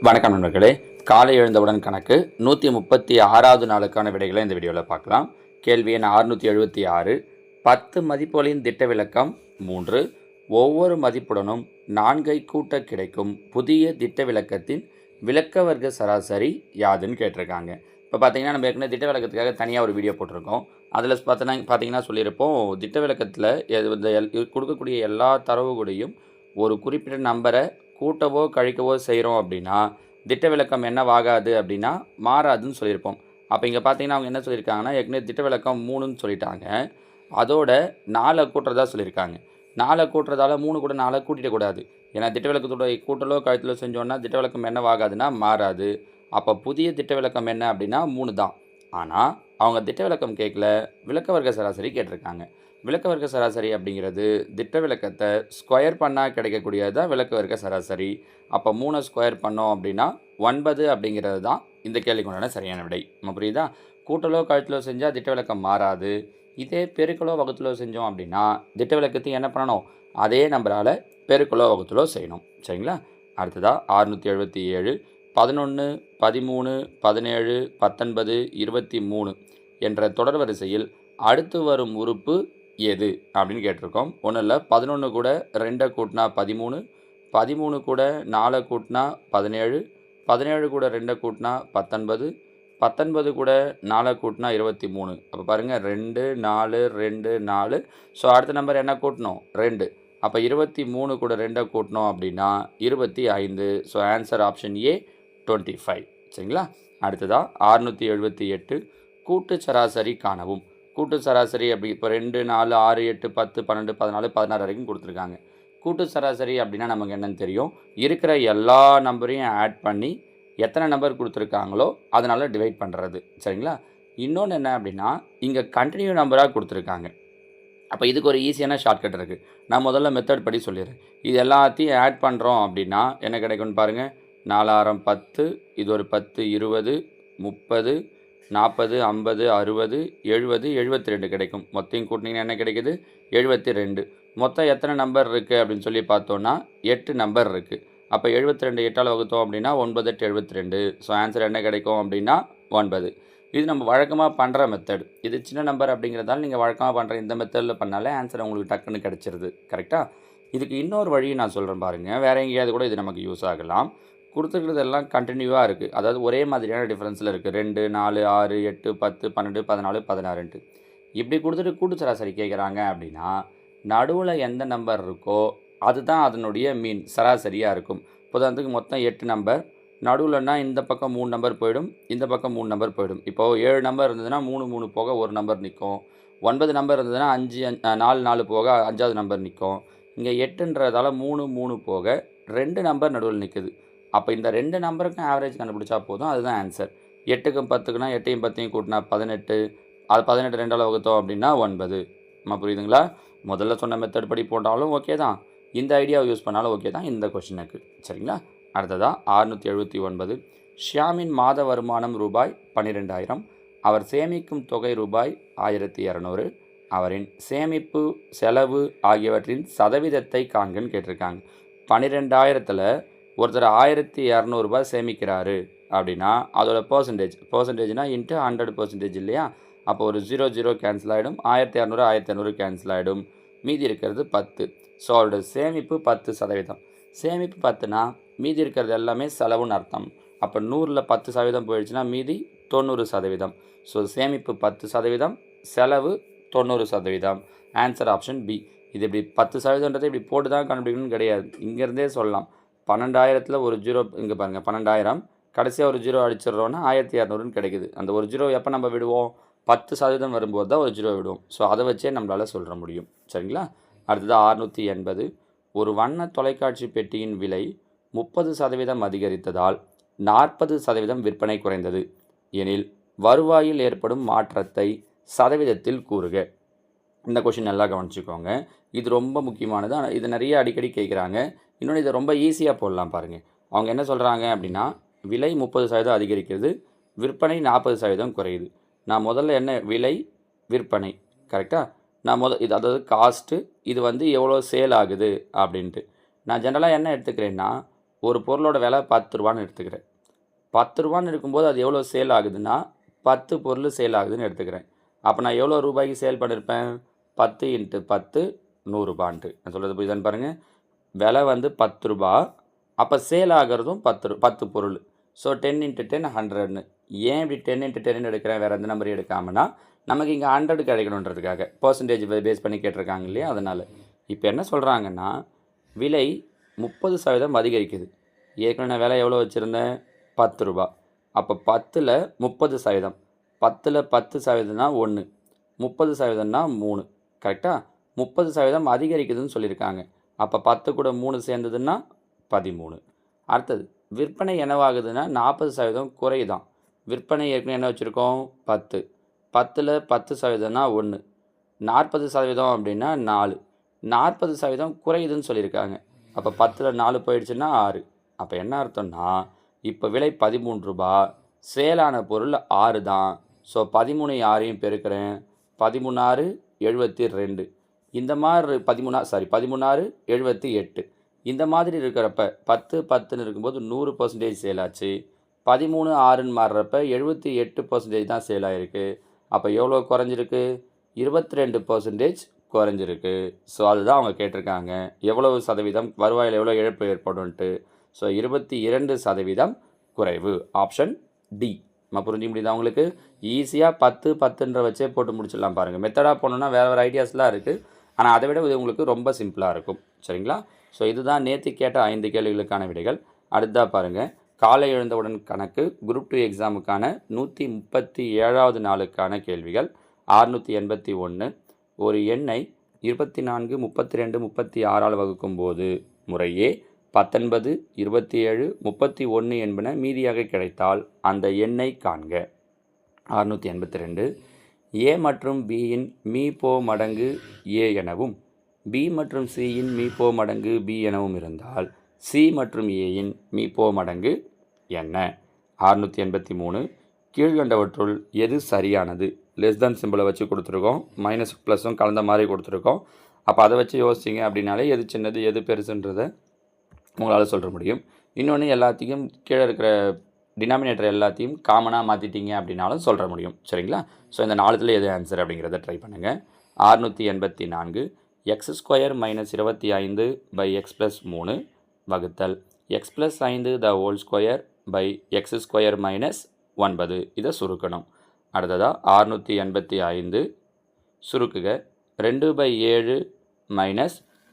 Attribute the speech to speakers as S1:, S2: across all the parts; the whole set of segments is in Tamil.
S1: வணக்கம் நண்பர்களே. காலை எழுந்தவுடன் கணக்கு 136வது நாளுக்கான விடைகளை இந்த வீடியோவில் பார்க்கலாம். கேள்வி எண் 676. 10 மதிப்புகளின் திட்ட விலக்கம் 3. ஒவ்வொரு மதிப்புடனும் 4ஐ கூட்ட கிடைக்கும் புதிய திட்ட விலக்கத்தின் விலக்க வர்க்க சராசரி யாதுன்னு கேட்டிருக்காங்க. இப்போ பார்த்தீங்கன்னா நம்ம ஏற்கனவே திட்ட விலக்கத்துக்காக தனியாக ஒரு வீடியோ போட்டிருக்கோம். அதில் பார்த்தீங்கன்னா சொல்லியிருப்போம், திட்ட விலக்கத்தில் கொடுக்கக்கூடிய எல்லா தரவு கூடையும் ஒரு குறிப்பிட்ட நம்பரை கூட்டவோ கழிக்கவோ செய்கிறோம் அப்படின்னா திட்ட விலக்கம் என்னவாகாது அப்படின்னா மாறாதுன்னு சொல்லியிருப்போம். அப்போ இங்கே பார்த்தீங்கன்னா அவங்க என்ன சொல்லியிருக்காங்கன்னா, ஏற்கனவே திட்ட விலக்கம் 3ன்னு சொல்லிட்டாங்க, அதோட 4 கூட்டுறதா சொல்லியிருக்காங்க. 4 கூட்டுறதால 3 கூட 4 கூட்டிடக்கூடாது. ஏன்னா திட்ட விலக்கத்தோட கூட்டலோ கழித்தலோ செஞ்சோன்னா திட்ட விலக்கம் என்னவாகாதுன்னா மாறாது. அப்போ புதிய திட்ட விலக்கம் என்ன அப்படின்னா 3 தான். ஆனால் அவங்க திட்ட விலக்கம் கேட்கல, விலக்க வர்க்க சராசரி கேட்டிருக்காங்க. விலக்க வர்க்க சராசரி அப்படிங்கிறது திட்ட விலக்கத்தை ஸ்கொயர் பண்ணால் கிடைக்கக்கூடியது தான் விலக்க வர்க்க சராசரி. அப்போ 3 ஸ்கொயர் பண்ணோம் அப்படின்னா 9 அப்படிங்கிறது தான் இந்த கேள்விக்கு உண்டான சரியான விடை. நம்ம புரியுதா? கூட்டலோ கழித்தலோ செஞ்சால் திட்ட விலக்கம் மாறாது. இதே பெருக்கலோ வகுத்தலோ செஞ்சோம் அப்படின்னா திட்ட விலக்கத்தை என்ன பண்ணணும்? அதே நம்பரால் பெருக்கலோ வகுத்தலோ செய்யணும். சரிங்களா? அடுத்ததாக 677. 11, 13, 17, 19, 23 என்ற தொடர் வரிசையில் அடுத்து வரும் உறுப்பு எது அப்படின்னு கேட்டிருக்கோம். ஒன்றும் இல்லை, 11 கூட 2 கூட்டினா 13, 13 கூட 4 கூட்டினா 17, 17 கூட 2 கூட்டினா 19, 19 கூட 4 கூட்டினா 23. அப்போ பாருங்கள், 2 4 2 4. ஸோ அடுத்த நம்பர் என்ன கூட்டணும்? 2. அப்போ 23 கூட 2 கூட்டணும் அப்படின்னா 25. So answer option A 25. சரிங்களா? அடுத்ததாக 678. கூட்டு சராசரி காணவும். கூட்டு சராசரி அப்படி இப்போ 2 4 6 8 10 12 14 16 வரைக்கும் கொடுத்துருக்காங்க. கூட்டு சராசரி அப்படின்னா நமக்கு என்னன்னு தெரியும், இருக்கிற எல்லா நம்பரையும் ஆட் பண்ணி எத்தனை நம்பர் கொடுத்துருக்காங்களோ அதனால் டிவைட் பண்ணுறது. சரிங்களா? இன்னொன்று என்ன அப்படின்னா, இங்கே கண்டினியூ நம்பராக கொடுத்துருக்காங்க. அப்போ இதுக்கு ஒரு ஈஸியான ஷார்ட்கட் இருக்குது. நான் முதல்ல மெத்தட் படி சொல்லிடுறேன். இது எல்லாத்தையும் ஆட் பண்ணுறோம் அப்படின்னா என்ன கிடைக்கும்னு பாருங்கள். 4 ஆரம் 10, இது ஒரு 10 20 30 40 50 60 70 72 கிடைக்கும். மொத்தம் கூட்டினீங்கன்னா என்ன கிடைக்குது? 72. மொத்தம் எத்தனை நம்பர் இருக்குது அப்படின்னு சொல்லி பார்த்தோன்னா 8 நம்பர் இருக்குது. அப்போ 72 8ஆல் வகுத்தோம் அப்படின்னா 9 8 72. ஸோ ஆன்சர் என்ன கிடைக்கும் அப்படின்னா 9. இது நம்ம வழக்கமாக பண்ணுற மெத்தட். இது சின்ன நம்பர் அப்படிங்கிறதால நீங்கள் வழக்கமாக பண்ணுற இந்த மெத்தடில் பண்ணாலே ஆன்சர் உங்களுக்கு டக்குன்னு கிடச்சிருது. கரெக்டாக? இதுக்கு இன்னொரு வழியை நான் சொல்கிறேன் பாருங்கள். வேறு எங்கேயாவது கூட இது நமக்கு யூஸ் ஆகலாம். கொடுத்துருக்கிறது எல்லாம் கண்டினியூவாக இருக்குது, அதாவது ஒரே மாதிரியான டிஃப்ரென்ஸில் இருக்குது. 2 4 6 8 10 12 14 16 இப்படி கொடுத்துட்டு கூட்டு சராசரி கேட்குறாங்க அப்படின்னா நடுவில் எந்த நம்பர் இருக்கோ அதுதான் அதனுடைய மீன் சராசரியாக இருக்கும். உதாரணத்துக்கு மொத்தம் 8 நம்பர், நடுவில்னா இந்த பக்கம் 3 நம்பர் போயிடும், இந்த பக்கம் 3 நம்பர் போயிடும். இப்போது 7 நம்பர் இருந்ததுன்னா 3 3 போக ஒரு நம்பர் நிற்கும். 9 நம்பர் இருந்ததுன்னா 4 4 போக 5வது நம்பர் நிற்கும். இங்கே 8ன்றதால 3 3 போக 2 நம்பர் நடுவில் நிற்குது. அப்போ இந்த 2 நம்பருக்கும் ஆவரேஜ் கண்டுபிடிச்சா போதும், அதுதான் ஆன்சர். 8க்கும் 10க்குனா 8ஐயும் 10ஐயும் கூட்டினா 18. அது 18 2ஆல் வகுத்தோம் அப்படின்னா 9. நம்ம புரியுதுங்களா? முதல்ல சொன்ன மெத்தட் படி போட்டாலும் ஓகே தான், இந்த ஐடியாவை யூஸ் பண்ணாலும் ஓகே தான் இந்த கொஷினுக்கு. சரிங்களா? அடுத்ததாக 679. ஷியாமின் மாத வருமானம் ரூபாய் 12,000. அவர் சேமிக்கும் தொகை ரூபாய் 1200. அவரின் சேமிப்பு செலவு ஆகியவற்றின் சதவீதத்தை காண்கன்னு கேட்டிருக்காங்க. 12,000த்தில் ஒருத்தர் 1200 சேமிக்கிறாரு அப்படின்னா அதோட பர்சன்டேஜ்னா இன்ட்டு 100% இல்லையா? அப்போ ஒரு 0 0 கேன்சல் ஆகிடும். 1200 1200 கேன்சல் ஆகிடும். மீதி இருக்கிறது 10. ஸோ அவரோட சேமிப்பு 10%. சேமிப்பு 10னா மீதி இருக்கிறது எல்லாமே செலவுன்னு அர்த்தம். அப்போ 100ல் 10% போயிடுச்சுன்னா மீதி 90%. ஸோ சேமிப்பு 10%, செலவு 90%. Answer option B. இது இப்படி 10%ன்றதை இப்படி போட்டு தான் கண்டுபிடிக்கணும்னு கிடையாது, இங்கேருந்தே சொல்லலாம். 12,000த்தில் ஒரு 0 இங்கே பாருங்கள், 12,000 கடைசியாக ஒரு 0 அடிச்சிடுறோன்னா 1200ன்னு கிடைக்குது. அந்த ஒரு 0 எப்போ நம்ம விடுவோம்? 10% வரும்போது தான் ஒரு 0 விடுவோம். ஸோ அதை வச்சே நம்மளால் சொல்ல முடியும். சரிங்களா? அடுத்தது 680. ஒரு வண்ண தொலைக்காட்சி பெட்டியின் விலை 30% அதிகரித்ததால் 40% விற்பனை குறைந்தது எனில் வருவாயில் ஏற்படும் மாற்றத்தை சதவீதத்தில் கூறுக. இந்த கொஷின் நல்லா கவனிச்சுக்கோங்க, இது ரொம்ப முக்கியமானது. ஆனால் இது நிறைய அடிக்கடி கேட்குறாங்க. இன்னொன்று இதை ரொம்ப ஈஸியாக போடலாம் பாருங்கள். அவங்க என்ன சொல்கிறாங்க அப்படின்னா, விலை 30% அதிகரிக்கிறது, விற்பனை 40% குறையுது. நான் முதல்ல என்ன விலை விற்பனை கரெக்டாக நான் இது அதாவது காஸ்ட்டு, இது எவ்வளோ சேல் ஆகுது அப்படின்ட்டு நான் ஜென்ரலாக என்ன எடுத்துக்கிறேன்னா ஒரு பொருளோட விலை 10 ரூபான்னு எடுத்துக்கிறேன். 10 ரூபான்னு இருக்கும்போது அது எவ்வளோ சேல் ஆகுதுன்னா 10 பொருள் சேல் ஆகுதுன்னு எடுத்துக்கிறேன். அப்போ நான் எவ்வளோ ரூபாய்க்கு சேல் பண்ணியிருப்பேன்? 10 × 10 100 ரூபான்ட்டு. நான் சொல்கிறது புரியுதான்னு பாருங்கள். விலை வந்து 10 ரூபா, அப்போ சேல் ஆகிறதும் 10 பொருள். ஸோ 10 × 10 100ன்னு. ஏன் இப்படி 10 × 10ன்னு எடுக்கிறேன், வேறு எந்த நம்பர் எடுக்காமனா நமக்கு இங்கே 100 கிடைக்கணுன்றதுக்காக பர்சன்டேஜ் பேஸ் பண்ணி கேட்டிருக்காங்க இல்லையா, அதனால். இப்போ என்ன சொல்கிறாங்கன்னா விலை 30% அதிகரிக்குது. ஏற்கனவே விலை எவ்வளோ வச்சுருந்தேன்? 10 ரூபா. அப்போ 10ல் 30%, 10ல் 10%னா 1, 30%னா 3, கரெக்டாக? 30% அதிகரிக்குதுன்னு சொல்லியிருக்காங்க. அப்போ 10 கூட 3 சேர்ந்ததுன்னா 13. அடுத்தது விற்பனை என்னவாகுதுன்னா 40% குறையுதான். விற்பனை ஏற்கனவே என்ன வச்சுருக்கோம்? 10, 10ல் 10%னா 1, 40% அப்படின்னா 4, 40% குறையுதுன்னு சொல்லியிருக்காங்க. அப்போ 10ல் 4 போயிடுச்சுன்னா 6. அப்போ என்ன அர்த்தம்னா இப்போ விலை 13 ரூபா, சேலான பொருள் 6 தான். ஸோ 13 6ஐயும் பெருக்கிறேன். 13 72. இந்த மாதிரி 13 78. இந்த மாதிரி இருக்கிறப்ப 10 10ன்னு இருக்கும்போது 100% சேல் ஆச்சு. 13 6ன்னு மாறுறப்ப 78% தான் சேல் ஆகிருக்கு. அப்போ எவ்வளோ குறைஞ்சிருக்கு? 22% குறைஞ்சிருக்கு. ஸோ அதுதான் அவங்க கேட்டிருக்காங்க. எவ்வளவு சதவீதம் வருவாயில் எவ்வளோ இழப்பு ஏற்படும்ன்ட்டு. ஸோ 22% குறைவு. Option D. நம்ம புரிஞ்சிக்க முடியுதா உங்களுக்கு? ஈஸியாக 10 10ன்ற வச்சே போட்டு முடிச்சிடலாம் பாருங்கள். மெத்தடாக போனோன்னா வேறு ஐடியாஸ்லாம் இருக்குது. ஆனால் அதை விட இது உங்களுக்கு ரொம்ப சிம்பிளாக இருக்கும். சரிங்களா? ஸோ இதுதான் நேற்று கேட்ட 5 கேள்விகளுக்கான விடைகள். அடுத்ததாக பாருங்கள். காலை எழுந்தவுடன் கணக்கு குரூப் 2 எக்ஸாமுக்கான 137வது நாளுக்கான கேள்விகள். 681. ஒரு எண்ணை 24, 32, 36ஆல் வகுக்கும்போது முறையே 19, 27, 31 என்பன மீதியாக கிடைத்தால் அந்த எண்ணை காண்க. 682. ஏ மற்றும் பியின் மீ/போ மடங்கு ஏ எனவும் பி மற்றும் சியின் மீ/போ மடங்கு பி எனவும் இருந்தால் சி மற்றும் ஏயின் மீ/போ மடங்கு என்ன? 683. கீழ்கண்டவற்றுள் எது சரியானது? லெஸ் சிம்பிளை வச்சு கொடுத்துருக்கோம், மைனஸ் ப்ளஸும் கலந்த மாதிரி கொடுத்துருக்கோம். அப்போ அதை வச்சு யோசிச்சிங்க அப்படின்னாலே எது சின்னது எது பெருசுன்றதை உங்களால் சொல்ல முடியும். இன்னொன்று, எல்லாத்தையும் கீழே இருக்கிற டினாமினேட்டர் எல்லாத்தையும் காமனாக மாற்றிட்டீங்க அப்படின்னாலும் சொல்ல முடியும். சரிங்களா? ஸோ இந்த 4ல் எது ஆன்சர் அப்படிங்கிறத ட்ரை பண்ணுங்கள். 684. x² - 25 / x + 3 வகுத்தல் x + 5 the whole square / x² - 9. இதை சுருக்கணும். அடுத்ததாக 685. சுருக்குக 2/7 -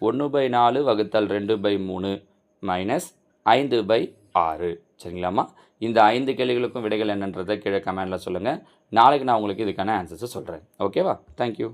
S1: 1/4 வகுத்தல் 2/3 - 5/6. சரிங்களாம்மா? இந்த 5 கேள்விகளுக்கும் விடைகள் என்னன்றதை கீழே கமெண்டில் சொல்லுங்கள். நாளைக்கு நான் உங்களுக்கு இதுக்கான ஆன்சர்ஸை சொல்கிறேன். ஓகேவா? தேங்க்யூ.